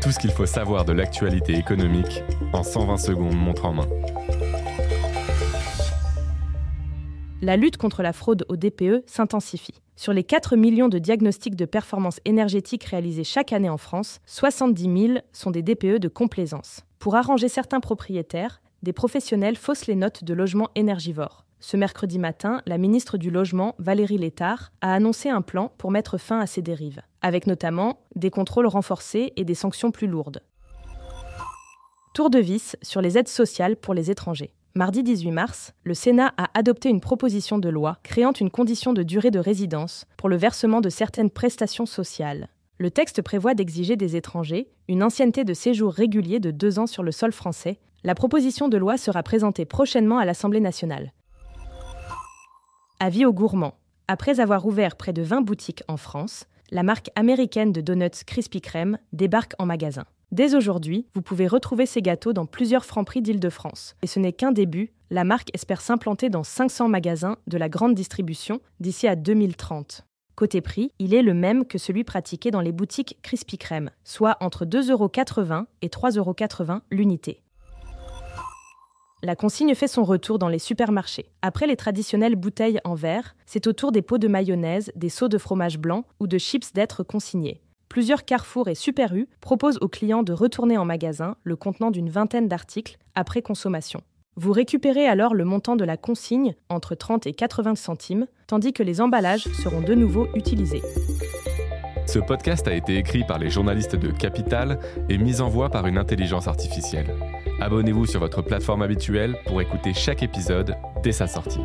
Tout ce qu'il faut savoir de l'actualité économique en 120 secondes montre en main. La lutte contre la fraude au DPE s'intensifie. Sur les 4 millions de diagnostics de performance énergétique réalisés chaque année en France, 70 000 sont des DPE de complaisance. Pour arranger certains propriétaires, des professionnels faussent les notes de logements énergivores. Ce mercredi matin, la ministre du Logement, Valérie Létard, a annoncé un plan pour mettre fin à ces dérives, avec notamment des contrôles renforcés et des sanctions plus lourdes. Tour de vis sur les aides sociales pour les étrangers. Mardi 18 mars, le Sénat a adopté une proposition de loi créant une condition de durée de résidence pour le versement de certaines prestations sociales. Le texte prévoit d'exiger des étrangers une ancienneté de séjour régulier de 2 ans sur le sol français. La proposition de loi sera présentée prochainement à l'Assemblée nationale. Avis aux gourmands. Après avoir ouvert près de 20 boutiques en France, la marque américaine de donuts Krispy Kreme débarque en magasin. Dès aujourd'hui, vous pouvez retrouver ces gâteaux dans plusieurs Franprix d'Île-de-France. Et ce n'est qu'un début, la marque espère s'implanter dans 500 magasins de la grande distribution d'ici à 2030. Côté prix, il est le même que celui pratiqué dans les boutiques Krispy Kreme, soit entre 2,80 € et 3,80 € l'unité. La consigne fait son retour dans les supermarchés. Après les traditionnelles bouteilles en verre, c'est au tour des pots de mayonnaise, des seaux de fromage blanc ou de chips d'être consignés. Plusieurs Carrefour et Super U proposent aux clients de retourner en magasin le contenant d'une vingtaine d'articles après consommation. Vous récupérez alors le montant de la consigne entre 30 et 80 centimes, tandis que les emballages seront de nouveau utilisés. Ce podcast a été écrit par les journalistes de Capital et mis en voix par une intelligence artificielle. Abonnez-vous sur votre plateforme habituelle pour écouter chaque épisode dès sa sortie.